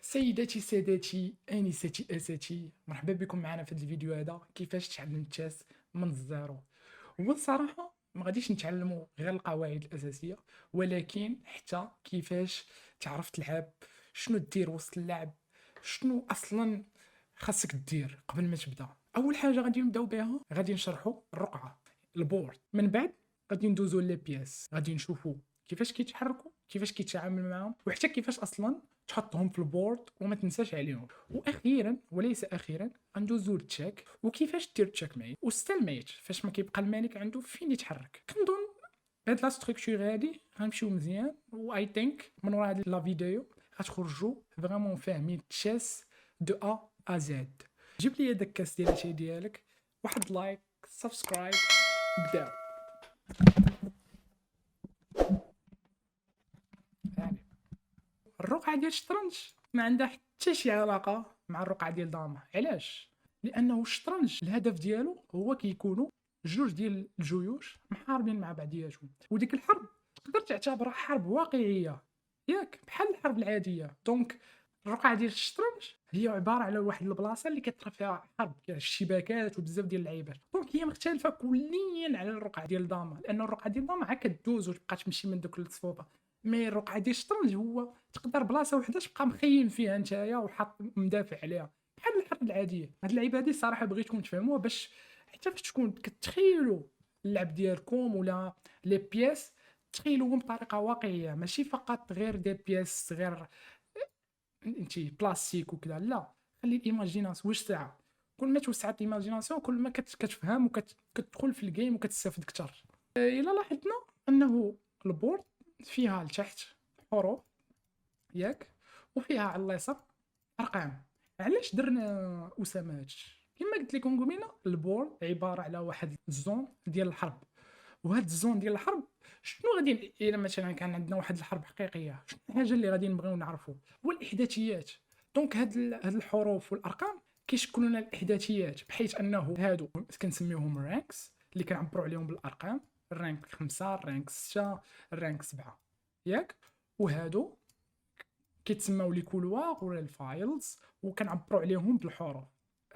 سيداتي سادتي انساتي اساتي، مرحبا بكم معنا في هذا الفيديو. هذا كيفاش تعلم تشاس من الزيرو. هو الصراحه ما غاديش نتعلموا غير القواعد الاساسيه، ولكن حتى كيفاش تعرف تلعب، شنو دير وسط اللعب، شنو اصلا خاصك دير قبل ما تبدا. اول حاجه غادي نبداو بها، غادي نشرحوا الرقعه، البورد. من بعد غادي ندوزو لي بياس، غادي نشوفوا كيفاش كيتحركوا، كيفاش كيتعامل معاهم، وحتى كيفاش اصلا تحطهم في البورد وما تنساش عليهم. واخيرا وليس اخيرا غندوزو للتشيك وكيفاش دير تشيك ميت وستالميت، فاش ما كيبقى الملك عنده فين يتحرك. كنظن بهاد لا ستركتور هادي غنمشيو مزيان، و اي ثينك من ورا هاد لا فيديو غتخرجوا فريمون فاهمين تشيس دو ا ا زد. جيب لي داك الكاس ديال الشاي ديالك، واحد لايك، سبسكرايب، بداو. يعني الرقعه ديال الشطرنج ما عندها حتى شي علاقه مع الرقعه ديال داما. علاش؟ لانه الشطرنج الهدف ديالو هو كيكونوا جوج ديال الجيوش محاربين مع بعضياتهم، وديك الحرب تقدر تعتبرها حرب واقعيه، ياك بحال الحرب العاديه. دونك الرقعه ديال الشطرنج هي عباره على واحد البلاصه اللي كيطرا فيها حرب، فيها الشباكات وبزاف ديال اللعيبات. دونك هي مختلفه كليا على الرقعه ديال داما، لان الرقعه ديال داما عا كدوز وتبقى تمشي من دوك الصفوطه. مي الرقعه ديال الشطرنج هو تقدر بلاصه وحده تبقى مخيم فيها نتايا وحاط مدافع عليها بحال الحرب العاديه. هاد اللعيبه هادي الصراحه بغيتكم تفهموها، باش حتى فاش تكون كتخيلوا اللعب ديالكم ولا لي بياس تخيلوهم بطريقه واقعيه، ماشي فقط غير دي بياس غير انتي بلاستيك وكذا. لا، خلي الايماجيناسيون وسعها. كل ما توسعت الايماجيناسيون كل ما كتفهم وكتدخل في الجيم وكتستافد اكثر. الا لاحظنا انه البورد فيها لتحت حروف، ياك، وفيها على اليسار ارقام. علاش درنا اسامات؟ كما قلت لكم قبيله، البورد عباره على واحد الزون ديال الحرب، وهاد الزون ديال الحرب شنو غادي الا مثلا كان عندنا واحد الحرب حقيقيه، شنو الحاجه اللي غادي نبغيو نعرفوا؟ هو الاحداثيات. دونك هاد الحروف والارقام كيشكلوا لنا الاحداثيات، بحيث انه هادو كنسميوهم رانكس اللي كنعبروا عليهم بالارقام. الرانك 5، الرانك 6، الرانك 7، ياك. وهادو كيتسموا لي كولوار ولا الفايلز، وكنعبروا عليهم بالحروف.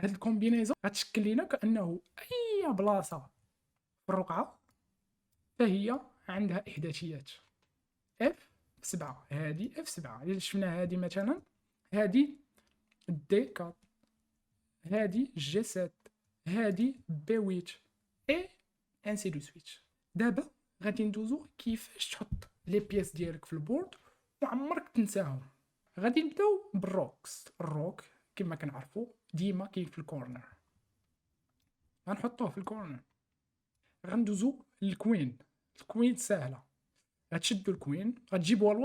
هاد الكومبينيزون غتشكل لنا كانه اي بلاصه في الرقعه فهي عندها احداثيات. اف 7، هادي اف 7. الا شفنا هادي مثلا، هادي دي 4، هادي جي 7، هادي بي 8، اي انسي دو سويت. دابا غادي ندوزو كيفاش تحط لي بياس ديالك في البورد وعمرك تنساهم. غادي نبداو بالروكس. الروك كما كنعرفوا ديما كاين في الكورنر، غنحطوه في الكورنر. غندوزو للكوين. الكوين ساهله، غتشدوا الكوين غتجيبوها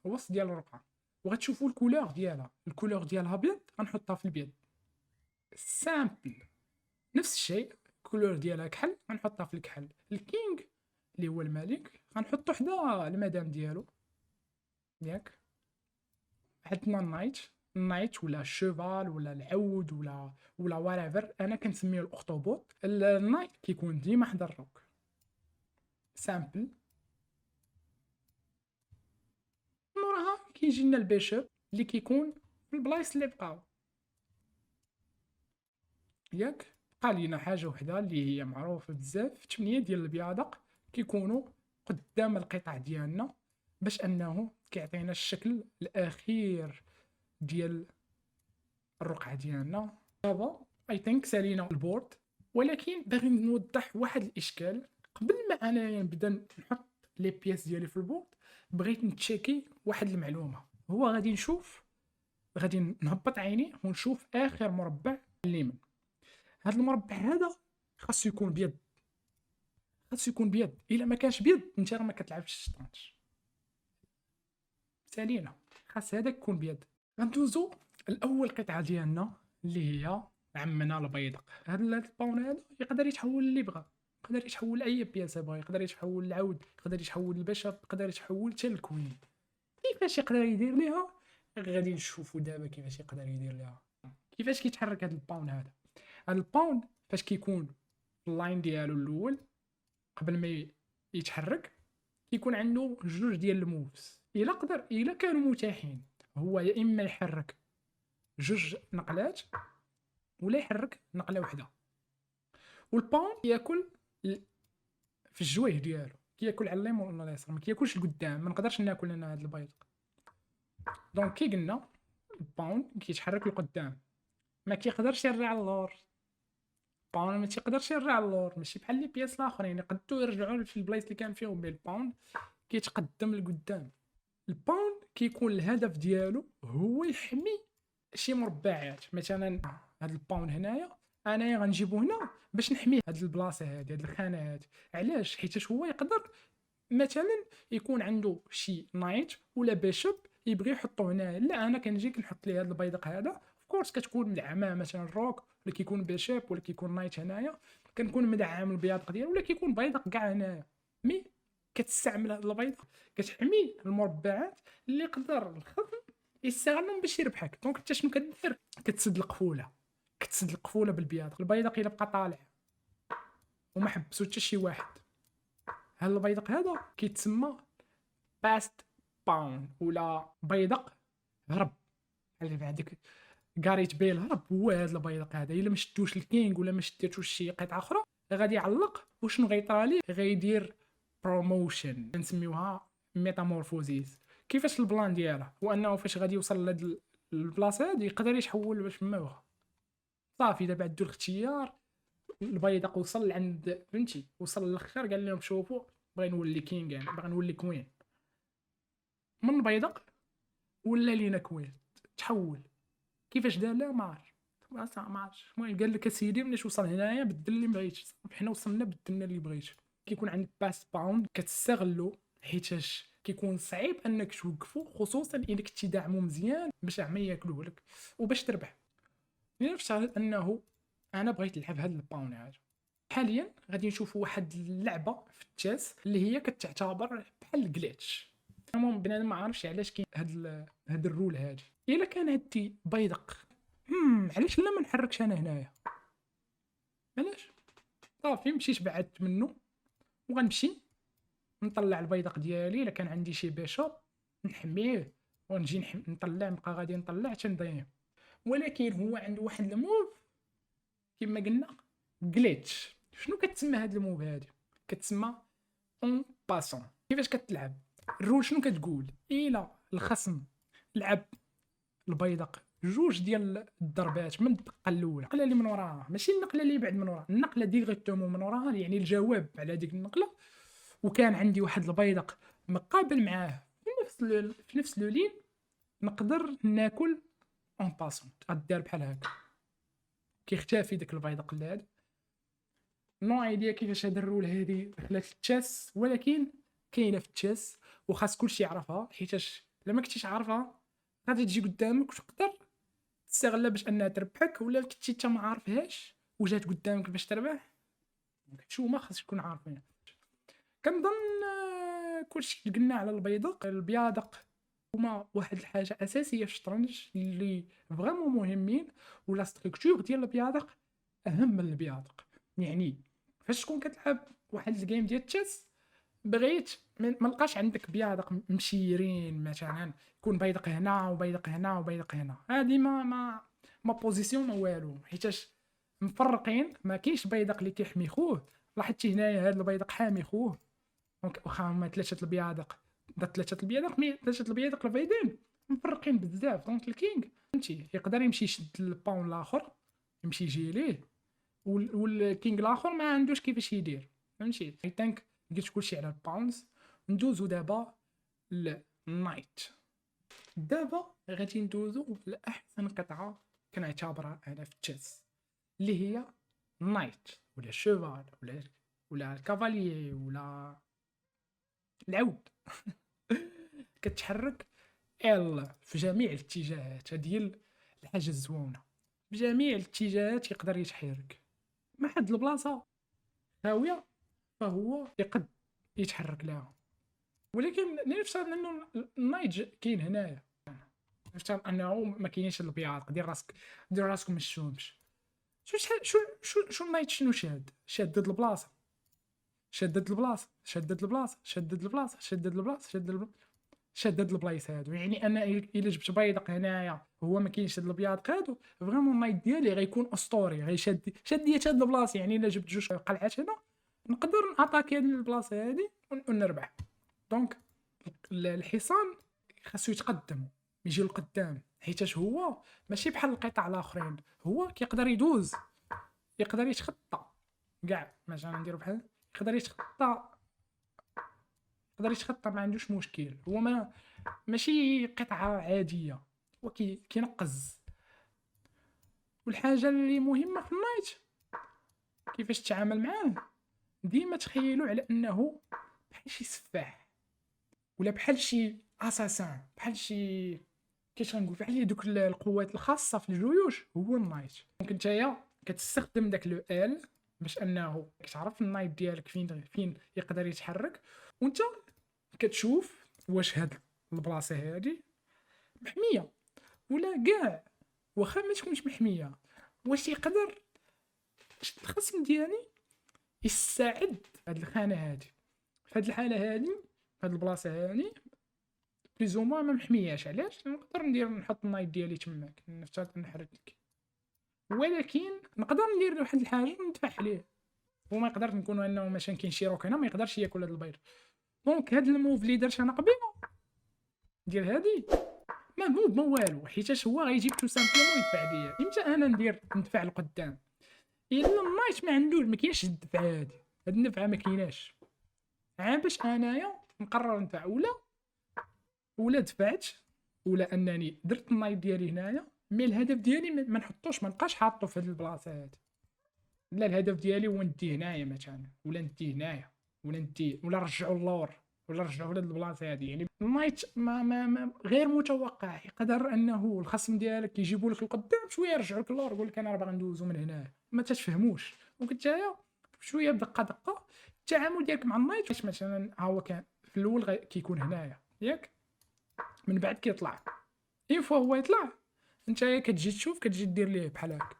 الوسط ديال الرقعه، وغتشوفوا الكولور ديالها. الكولور ديالها ابيض، غنحطها في البيض. سامبل. نفس الشيء، الكولور ديالها كحل، غنحطها في الكحل. الكينغ اللي هو الملك غنحطو حدا المدام ديالو، ياك. عندنا النايت ولا الشوفال ولا العود ولا واريفر. انا كنسميه الاخطبوط. النايت كيكون ديما حدا الروك. سامبل. موراها كيجي لنا البيشوب اللي كيكون في البلايص اللي بقاو، ياك. بقى لينا حاجه وحده اللي هي معروفه بزاف، 8 ديال البيادق كيكونوا قدام القطع ديالنا، باش انه كيعطينا الشكل الاخير ديال الرقعه ديالنا. دابا اي ثينك سالينا البورد، ولكن باغي نوضح واحد الاشكال. قبل ما انا نبدا نحط لي بياس ديالي في البورد، بغيت نتشيكي واحد المعلومه. هو غادي نهبط عيني ونشوف اخر مربع اليمين. هذا المربع هذا خاصو يكون بيض، خاصو يكون بيض. الا ما كانش بيض انت راه ما كتلعبش الشطرنج. سالينا، خاص هذاك يكون بيض. غندوزو الاول قطعه ديالنا اللي هي عمنا البيضق. هذا الباون هذا يقدر يتحول اللي بغا، يقدر يتحول اي بياسه بغا، يقدر يتحول العود، يقدر يتحول البشب، يقدر يتحول حتى الكوين. كيفاش يقدر يدير ليها غادي نشوفوا دابا كيفاش يقدر يدير ليها. كيفاش كيتحرك هذا الباون هذا؟ هذا الباون فاش كيكون في اللاين ديالو الاول قبل ما يتحرك كيكون عنده جوج ديال الموفز. الا كانوا متاحين، هو يا اما يحرك جوج نقلات ولا يحرك نقله وحده. والباون كياكل في الجويه ديالو، كياكل على اليمين ولا اليسار، ما كياكلش لقدام. ما نقدرش ناكل انا هاد البيض. دونك كي قلنا الباون كيتحرك لقدام، ما كيقدرش يرجع للور. الباون ما تيقدرش يرجع للور، ماشي بحال لي بياس الاخرين يقدروا يرجعوا في البلايص اللي كان فيهم. الباون كيتقدم لقدام. الباون كيكون الهدف ديالو هو يحمي شي مربعات. مثلا هاد الباون هنايا انايا غنجيبو هنا باش نحميه هاد البلاصه هادي، هاد الخانه هادي. علاش؟ حيت هو يقدر مثلا يكون عنده شي نايت ولا بيشوب يبغي يحطو هنايا. لا، انا كنجي كنحط ليه هاد البيدق هذا. كورس كتكون مدعمه مثلا روك، ولا كيكون بيشوب، ولا كيكون نايت هنايا، كنكون مدعم البياضق ديالو، ولا كيكون بيدق كاع هنايا. مي كتستعمل هاد البيضه كتحمي المربعات اللي يقدر الخصم يستغلهم باش يربحك. دونك انت شنو كدير؟ كتسد القفوله، كتسد القفوله بالبياض. البيضق الا بقى طالع وما حبسو حتى شي واحد، هاد البيضق هذا كيتسمى باست باون، ولا بيضق هرب. اللي عندك قاريت بيه الهرب هو هذا البيضق هذا. الا ما شدوش الكينغ ولا ما شديتوش شي قطعه اخرى غادي يعلق. وشنو غيطرى ليه؟ غيدير بروموشن نسميوها ميتامورفوزيس. كيفاش البلان ديالها هو انه فاش غادي يوصل لهاد البلاصه هادي يقدر يتحول باش ما بغا. صافي دابا عندو الاختيار. البيضق وصل عند فهمتي، وصل للاخر قال لهم شوفوا بغا نولي كينغ، يعني بغا نولي كوين. من بيضق ولا لينا كوين، تحول. كيفاش دار؟ لا ما عرف، ما عرفش. المهم قال لك اسيدي ملي توصل هنايا بدل اللي بغيتي. صافي حنا وصلنا بدلنا اللي بغيت. كيكون عندك باس باوند كتستغلو حيتاش كيكون صعيب انك توقفو، خصوصا الا كنتي داعمو مزيان باش ما ياكلوه لك وباش تربح. نفترض انه انا بغيت نلعب هاد الباون هذا. حاليا غادي نشوفوا واحد اللعبه في التشيس اللي هي كتعتبر بحال الجليتش. المهم بنادم ما عارفش علاش كاين هاد الرول هادي. الا كان عندي بيدق، علاش لا ما نحركش انا هنايا؟ علاش؟ صافي مشيت بعدت منه وغنمشي نطلع البيدق ديالي. الا كان عندي شي بيشوب نحميه ونجي نطلع، نبقى غادي نطلع حتى نضيع. ولكن هو عنده واحد الموف كما قلنا جليتش. شنو كتسمى هاد الموف هادي؟ كتسمى اون باسون. كيفاش كتلعب؟ الرول شنو كتقول؟ الا الخصم لعب البيدق جوج ديال الضربات من الدقه الاولى، النقله اللي من وراها، ماشي النقله اللي بعد من وراها، النقله ديريكتومون من وراها، يعني الجواب على ديك النقله، وكان عندي واحد البيدق مقابل معاه في نفس لو لين، نقدر ناكل اون باسون. غدير بحال هكا كيختفي داك البيدق اللي هذا. نو ايديا كيفاش هاد الرول هادي دخلت التشيس، ولكن كاينه في التشيس وخاص كلشي يعرفها. حيتاش الا ما كنتيش عارفها غادي تجي قدامك وتقدر تستغلها باش انها تربحك، ولا كنتي انت ما عارفهاش وجات قدامك باش تربح. شو ما خاص تكون عارفين. كنظن كلشي اللي قلنا على البيدق. البيادق هما واحد الحاجه اساسيه في الشطرنج اللي فريمون مهمين، ولا ستركتور ديال البيادق اهم من البيادق. يعني فاش تكون كتلعب واحد الجيم ديال التشيس بغيت ما لقاش عندك بيادق مشيرين، مثلا يكون بيدق هنا وبيدق هنا وبيدق هنا، هادي ما بوزيسيون ما والو. حيتاش مفرقين، ما كاينش بيدق اللي كيحمي خوه. لاحظتي هنايا هاد البيدق حامي خوه. دونك واخا هما ثلاثه البيادق، ثلاثه البيادق البيضين مفرقين بزاف. دونك الكينغ فهمتي يقدر يمشي يشد الباون الاخر، يمشي يجي ليه، والكينغ الاخر ما عندوش كيفاش يدير. فهمتي التانك قلت كلشي على الباونز. ندوزو دابا للنايت. دابا غادي ندوزو لاحسن قطعه كنعتبرها انا في التشيس، اللي هي النايت ولا الشوفال ولا الكافاليي ولا العود. كتحرك ال في جميع الاتجاهات. هذه الحاجه الزوينه، بجميع الاتجاهات يقدر يتحرك. ما حد البلاصه خاويه فهو يقد يتحرك لها. ولكن نفترض انه النايت كاين هنايا، نفترض انه ما كاينش البياض. دير راسكم مشومش. شو النايت شنو شادد البلاصه، شدد البلاصه. شاد هاد البلايص هادو. يعني انا الا جبت بيدق هنايا هو ما كاينش هاد البياض هادو، فريمون النايت ديالي غيكون اسطوري، غيشد ليا هاد البلاصه. يعني الا جبت جوج قلعات هنا نقدر ناتاكي هاد البلاصه هادي ونربح. دونك الحصان خاصو يتقدم، يجي لقدام، حيتاش هو ماشي بحال القطع الاخرين، هو كيقدر يدوز، يقدر يتخطى كاع. مثلا نديرو بحال يقدر يتخطى، ما عندوش مشكل. هو ماشي قطعه عاديه، هو كينقز. والحاجه اللي مهمه في النايت كيفاش تتعامل معاه، ديما تخيلوا على انه بحال شي سفاح ولا بحال شي اساسان، بحال شي كيفاش غنقول، بحال دوك القوات الخاصه في الجيوش. هو النايت دونك نتايا كتستخدم داك لو ال باش انه تعرف النايت ديالك فين يقدر يتحرك، وانت كتشوف واش هاد البلاصه هادي محميه ولا كاع واخا ما تكونش محميه، واش يقدر الخصم ديالي يستعد هاد الخانه هادي. في هاد الحاله هادي هاد البلاصه هادي بليزوما ما محمياش، علاش نقدر نحط النايت ديالي تماك نفترض نحرك لك، ولكن نقدر ندير واحد الحاجه ندفع عليه. وما يقدر نكون انه مثلا كاين شي روك هنا ما يقدرش ياكل هاد البيض. دونك هاد الموف اللي درت انا قبيله ديال هادي ما موف ما والو، حيتاش هو غيجيب تو سامبلومون يدفع ليا. امتى انا ندفع لقدام؟ الا النايت ما عندوش، ما كاينش الدفع هادي، هاد الدفعه ما كايناش. باش انايا نقرر ندفع ولا دفعت ولا انني درت النايت ديالي هنايا، مي الهدف ديالي ما نحطوش، ما نبقاش حاطو في هاد البلاصه هادي. لا، الهدف ديالي هو ندي هنايا مثلا، ولا ندي هنايا، ولا نرجعو اللور، ولا نرجعو لهاد البلاصه هادي. يعني النايت ما غير متوقع، يقدر انه الخصم ديالك يجيبوا لك القدام شويه يرجعوا لك اللور، يقول لك انا باغي ندوزو من هنا، ما تتفهموش. ونتايا شويه بدقه دقه التعامل ديالك مع النايت. مثلا هو كان في الاول كيكون هنايا ياك، من بعد كيطلع. اين فوا هو يطلع نتايا كتجي تشوف، كتجي دير ليه بحال هكا،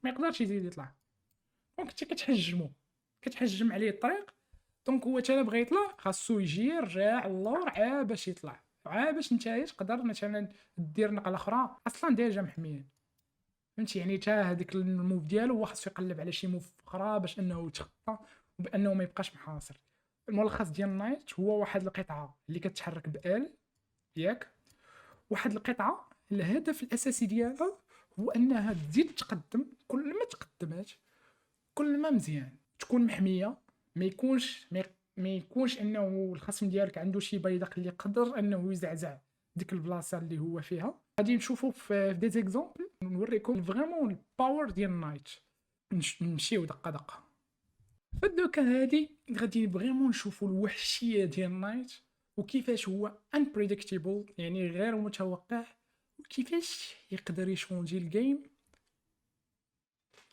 ما يقدرش يزيد يطلع. دونك انت كتحجم عليه الطريق. دونك هو حتى بغى يطلع خاصو يجي يرجع اللور باش يطلع، باش نتايا تقدر مثلا دير نقله اخرى اصلا ديجا محميين. فهمتي؟ يعني حتى هذيك الموف ديالو هو خاصو يقلب على شي موف اخرى باش انه يتخطى وبانه ما يبقاش محاصر. الملخص ديال النايت هو واحد القطعه اللي كتحرك بال ياك، واحد القطعه الهدف الاساسي ديالها هو انها تزيد تقدم. كل ما تقدمات كل ما مزيان تكون محميه، ما يكونش انه الخصم ديالك عنده شي بيدق اللي يقدر انه يزعزع ديك البلاصه اللي هو فيها. غادي نشوفوا في دي زيكزامبل نوريكم فريمون الباور ديال النايت. نمشيو دقه دقه. فالدوكا هادي غادي فريمون نشوفوا الوحشيه ديال النايت، وكيفاش هو unpredictable يعني غير متوقع، وكيفاش يقدر يشونجي الجيم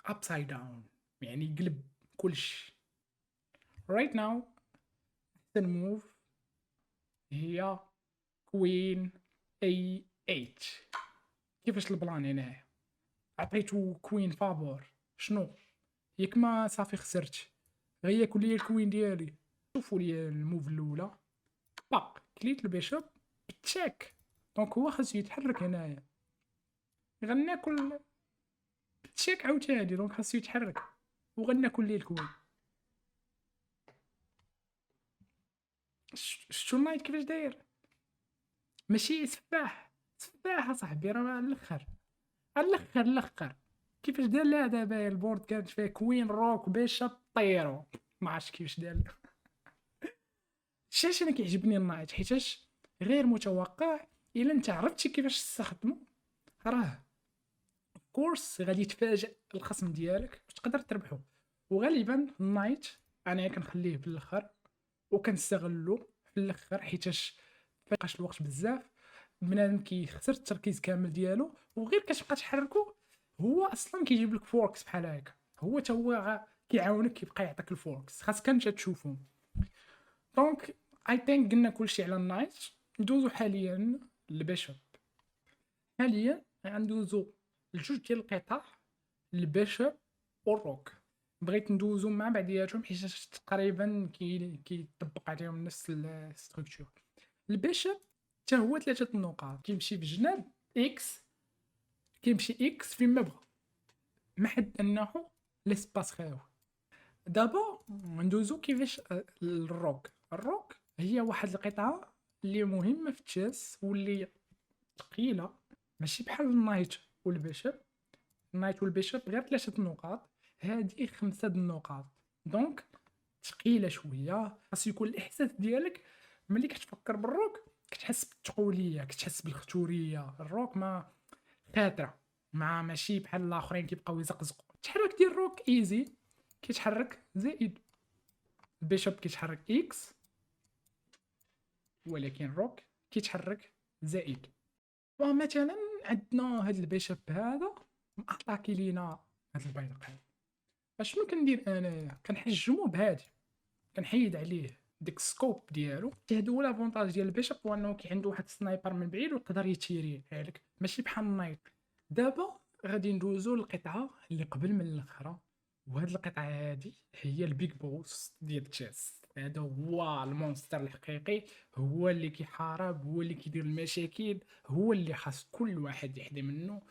upside down، يعني يقلب كلشي. right now احسن موف هي كوين اي 8. كيفاش البلان هنايا؟ عطيتو كوين فابور، شنو ياك ما صافي خسرت، غير ياكل ليا الكوين ديالي. شوفوا لي الموف الاولى، باق كليت البيشوب تشيك. دونك هو خاصو يتحرك هنايا، غناكل تشيك عاوتاني، دونك خاصو يتحرك وغناكل ليه الكوين. شتو النايت كيفاش داير؟ ماشي سفاح اصاحبي، راه على الاخر كيفاش دار لها دابا البورد كانت فيه كوين روك بيشوب طيرو، ما عرفتش كيفاش دار. شاش انا كيعجبني النايت حيتاش غير متوقع. الا انت عرفتي كيفاش تستخدمو راه كورس غادي تفاجئ الخصم ديالك وتقدر تربحو. وغالبا النايت انا كنخليه في الاخر وكنستغلو في الاخر، حيتاش فيقاش الوقت بزاف، بنادم كيخسر التركيز كامل ديالو وغير كتبقى تحركو. هو اصلا كيجيب لك فوركس بحال هكا، هو تا هو كيعاونك، كيبقى يعطيك الفوركس، خاصك انت تشوفهم. دونك اي ثينك قلنا كلشي على النايت. ندوزو حاليا للبيشوب. حاليا غندوزو لجوج ديال القطع، البيشوب والروك. بغيت ندوزو مع بعضياتهم حيت تقريبا كيطبق عليهم نفس الستركتور. البيشب حتى هو 3 النقاط، كيمشي في جناب اكس، كيمشي اكس فين ما بغا، ما حد انه ليسباس خاوي. دابا ندوزو كيفاش الروك هي واحد القطعه اللي مهمه في التشيس واللي ثقيله، ماشي بحال النايت والبيشب. النايت والبيشب غير 3 النقاط، هذه 5 النقاط، دونك ثقيله شويه. خاص يكون الاحساس ديالك ملي كتفكر بالروك كتحس بالثقوليه، كتحس بالختوريه. الروك ما خاطره، ماشي بحال الاخرين كيبقاو يزقزقوا. التحرك ديال الروك ايزي، كيتحرك زائد. البيشوب كيتحرك اكس، ولكن الروك كيتحرك زائد. ومثلا عندنا هاد البيشوب هذا مأطاكي لينا هاد البيدق هذا، اشنو كندير انايا؟ كنحجمو بهادي، كنحيد عليه ديك السكوب ديالو. هادو هو لافونتاج ديال البيشوب، هو انه عنده واحد السنايبر من بعيد ويقدر يتيري عليك، ماشي بحال النايت. دابا غادي ندوزو للقطعه اللي قبل من الاخرى، وهاد القطعه هادي هي البيج بوس ديال التشيس. هذا هو المونستر الحقيقي، هو اللي كيحارب، هو اللي كيدير المشاكل، هو اللي خاص كل واحد يحدي منه.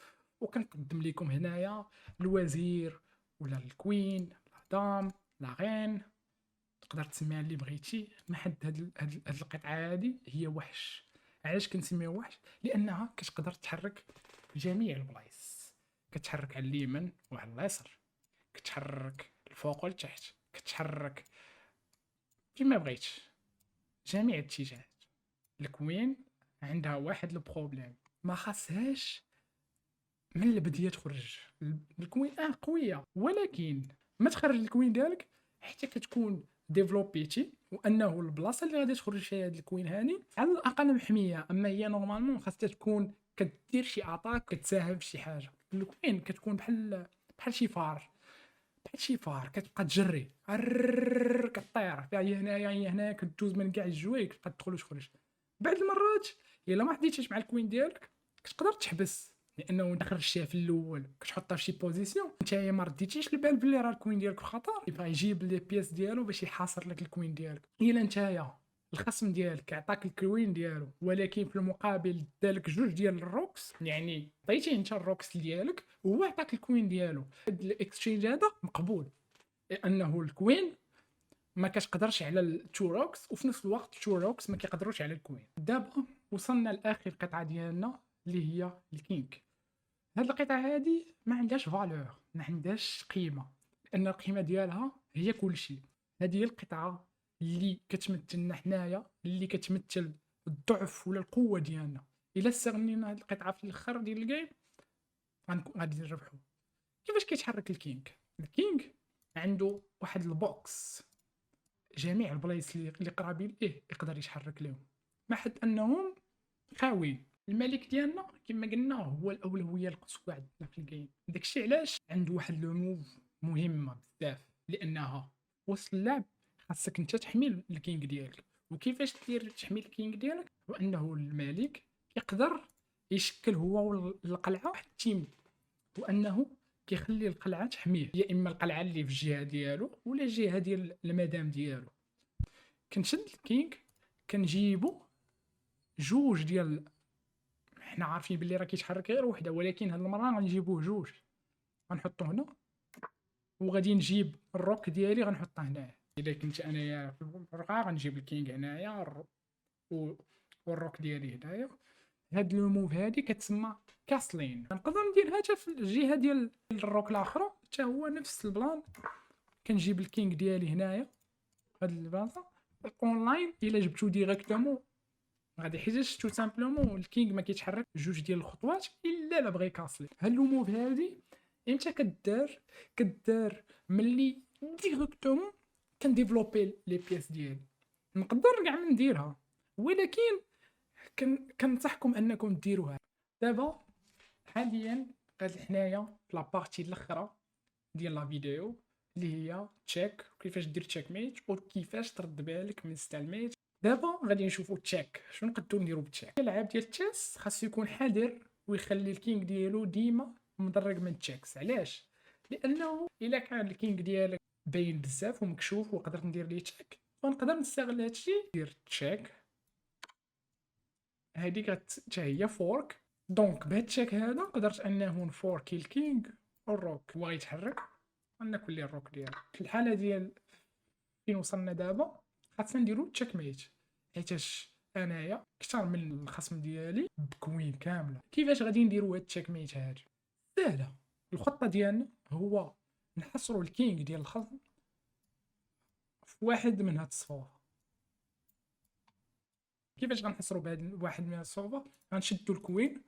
وكنقدم لكم هنايا الوزير ولا الكوين، لا دام، لا غين، تقدر تسميها اللي بغيتي. ما حد هاد القطعه هادي هي وحش. علاش كنسميها وحش؟ لانها كتقدر تتحرك في جميع البلايص، كتحرك على اليمين وعلى اليسار، كتحرك الفوق والتحت، كتحرك كيما بغيتي جميع الاتجاهات. الكوين عندها واحد البروبليم، ما خاصهاش من البدايه تخرج. الكوين قويه، ولكن ما تخرج الكوين ديالك حتى كتكون ديفلوبيتي، وانه البلاصه اللي غادي تخرج فيها هاد الكوين هاني على الاقل محميه. اما هي نورمالمون خاصها تكون كدير شي اتاك، كتساهم في شي حاجه. الكوين كتكون بحال شي فار، كتبقى تجري كطير فيها، هي هنايا هي هنايا، كدوز من كاع الجواي، كتبقى تدخل وتخرج. بعض المرات الا ما حديتيش مع الكوين ديالك كتقدر تحبس، لانه انت خرجتيها في الاول كتحطها في شي بوزيسيون، نتايا ما رديتيش البال بلي راه الكوين ديالك في خطر، يبقى يجيب لي بياس ديالو باش يحاصر لك الكوين ديالك. الا نتايا الخصم ديالك عطاك الكوين ديالو، ولكن في المقابل دالك جوج ديال الروكس، يعني عطيتيه انت الروكس ديالك وهو عطاك الكوين ديالو، هاد الاكسشينج هذا مقبول، لانه الكوين ما كتقدرش على التو روكس، وفي نفس الوقت التو روكس ما كيقدروش على الكوين. دابا وصلنا لاخر قطعه ديالنا اللي هي الكينغ. هاد القطعه هادي ما عندهاش فالور، ما عندهاش قيمه، لان القيمه ديالها هي كلشي. هذه هي القطعه اللي كتمثلنا حنايا، اللي كتمثل الضعف ولا القوه ديالنا. الا استغنينا هاد القطعه في الاخر ديال الجيم غادي نربحو. كيفاش كيتحرك الكينغ؟ الكينغ عنده واحد البوكس، جميع البلايص اللي قرابين ليه يقدر يتحرك لهم، ما حد انهم خاويين. الملك ديالنا كما قلنا هو الاولويه القصوى عندنا في الجيم. داكشي علاش عنده واحد لو موف مهمه بزاف، لانها وسط اللعب خاصك انت تحمي الكينغ ديالك. وكيفاش دير تحمي الكينغ ديالك؟ وانه الملك يقدر يشكل هو القلعه واحد التيم، وانه كيخلي القلعه تحميه، يا اما القلعه اللي في الجهه ديالو ولا الجهه ديال المدام ديالو. كنشد الكينغ، كنجيبو جوج ديال، حنا عارفين بلي راه كيتحرك غير وحده، ولكن هاد المره غنجيبوه جوج، غنحطو هنا، وغادي نجيب الروك ديالي غنحطها هنايا. الا كنت انايا في الرقعه غنجيب الكينغ هنايا والروك ديالي هنايا. هاد لو موف هادي كتسمى كاسلين. نقدر نديرها حتى في الجهه ديال الروك الاخرى، حتى هو نفس البلان. كنجيب الكينغ ديالي هنايا هاد البلاصه. اونلاين الا جبتو ديريكتومون غادي يحيدش تو سامبلومون الكينغ ما كيتحرك جوج ديال الخطوات الا لا بغى يكاسلي. هاد لو موف هادي امتى كدار ملي ديريكتومون كنديفلوبي لي بياس ديالي. نقدر كاع من نديرها، ولكن كنصحكم انكم ديروها. دابا حاليا غادي حنايا في لابارتي الاخرى ديال لا فيديو، اللي هي تشيك، كيفاش دير تشيك ميت وكيفاش ترد بالك من ستالميت. دابا غادي نشوفوا تشيك. شنو نقدروا نديروا بالتشيك؟ اللعاب ديال التشيس خاصو يكون حذر ويخلي الكينغ ديالو ديما مدرج من التشيكس. علاش؟ لانه الا كان الكينغ ديالك باين بزاف ومكشوف وقدرت ندير ليه تشيك، فنقدر نستغل هادشي. ندير تشيك هذيك حتى هي فورك. دونك بهاد الشكل هذا قدرت انه نفوركي الكينغ والروك. هو غيتحرك غناكل ليه الروك ديالو. في الحاله ديال فين وصلنا دابا خاصنا نديرو تشيك ميت، حيتاش انايا كثر من الخصم ديالي بكوين كامله. كيفاش غادي نديرو هاد التشيك ميت هادي؟ سهله. الخطه ديالنا هو نحصروا الكينغ ديال الخصم في واحد من هاد الصفوف. كيفاش غنحصروا بهاد واحد من الصفوف؟ غنشدوا الكوين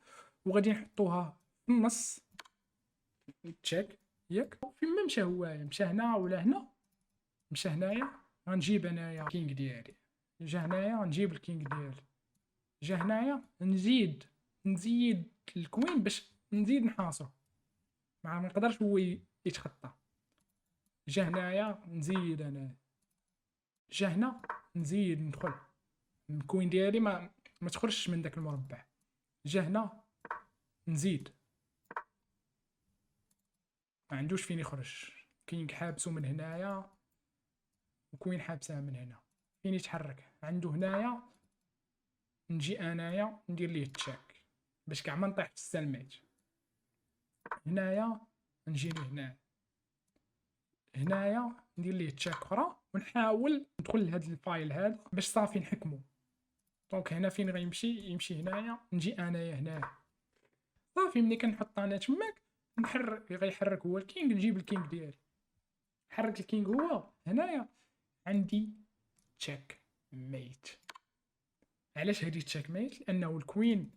وغادي نحطوها في النص تشيك ياك. فين مشى هوايا؟ مشى هنا ولا هنا؟ مشى هنايا. غنجيب انايا الكينغ ديالي، جا هنايا غنجيب الكينغ ديالي، جا هنايا نزيد الكوين باش نزيد نحاصرو، ما نقدرش هو يتخطى. جا هنايا نزيد انا، جا هنا نزيد ندخل الكوين ديالي ما تخرجش من داك المربع. جا هنا نزيد، ما عندوش فين يخرج. كينغ حابسو من هنايا وكوين حابسها من هنا. فين يتحرك؟ عنده هنايا. نجي انايا ندير ليه تشاك باش كاع ما نطيح في السلمات. هنايا نجي لهنا، هنايا ندير ليه تشاك اخرى ونحاول ندخل لهاد الفايل هذا باش صافي نحكمو. دونك هنا فين غيمشي؟ يمشي هنايا. نجي انايا هنا صافي. ملي كنحط انا تماك نحرك، غيحرك هو الكينغ. نجيب الكينغ ديالي، حرك الكينغ هو هنايا. عندي تشيك ميت. علاش هادي تشيك ميت؟ لانه الكوين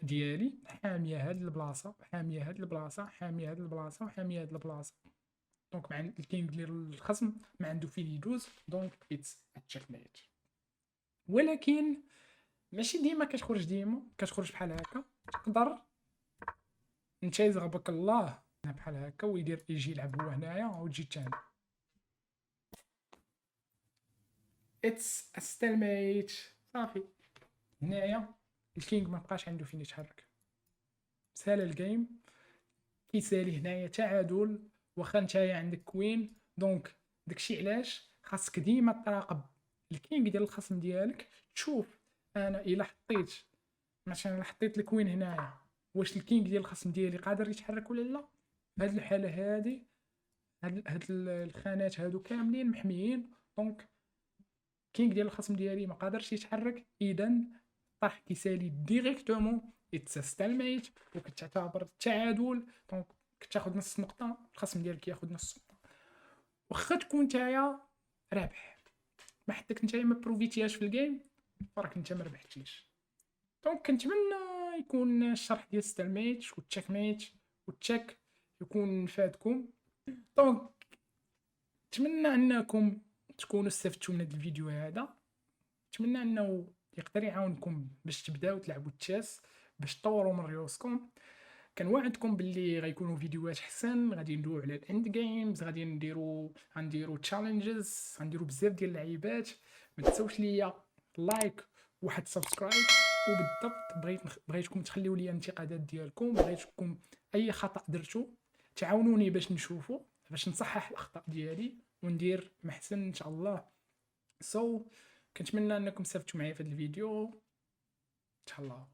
ديالي حاميه هاد البلاصه، حاميه هاد البلاصه، حاميه هاد البلاصه، وحاميه هاد البلاصه. دونك مع الكينغ ديال الخصم ما عنده فين يدوز. دونك اتس تشيك ميت. ولكن ماشي ديما كتخرج، ديما كتخرج بحال هكا. تقدر انت يزغبك الله بحال هكا ويدير يجي يلعب هو هنايا وتجي تاني. اتس ستيلميت. صافي هنايا الكينغ ما بقاش عنده فين يتحرك. سهل الجيم كيسالي هنايا تعادل. واخا نتايا عندك كوين. دونك داكشي علاش خاصك ديما تراقب الكينغ ديال الخصم ديالك. تشوف انا الا حطيت مثلا حطيت الكوين هنايا، واش الكينغ ديال الخصم ديالي قادر يتحرك ولا لا. في هاد الحاله هادي هاد الخانات هادو كاملين محميين. دونك الكينغ ديال الخصم ديالي ما قادرش يتحرك. اذا طرح كيسالي ديريكتومون اتس ستالميت وكتعتبر التعادل. دونك كتاخذ نص نقطه، الخصم ديالك ياخذ نص نقطه. واخا تكون نتايا رابح، ما حدك نتايا ما بروفيتياش في الجيم، راك نتا ما ربحتيش. دونك كنتمنى يكون الشرح ديال ستالميت والتشيك ميت والتشيك يكون فادكم. دونك نتمنى انكم تكونوا استفدتوا من هذا الفيديو هذا. نتمنى انه يقدر يعاونكم باش تبداو تلعبوا التشيس، باش تطوروا من ريوسكم. كنوعدكم باللي غيكونوا فيديوهات حسن. غادي ندويو على الاند جيمز، غادي غنديروا تشالنجز، غنديروا بزاف ديال اللعيبات. ما تنساوش ليا لايك واحد سبسكرايب. وبالضبط بغيتكم تخليو لي الانتقادات ديالكم. بغيتكم اي خطا درتو تعاونوني باش نشوفو، باش نصحح الاخطاء ديالي وندير محسن ان شاء الله. كنتمنى انكم استفدتوا معايا في هذا الفيديو. تهلاو.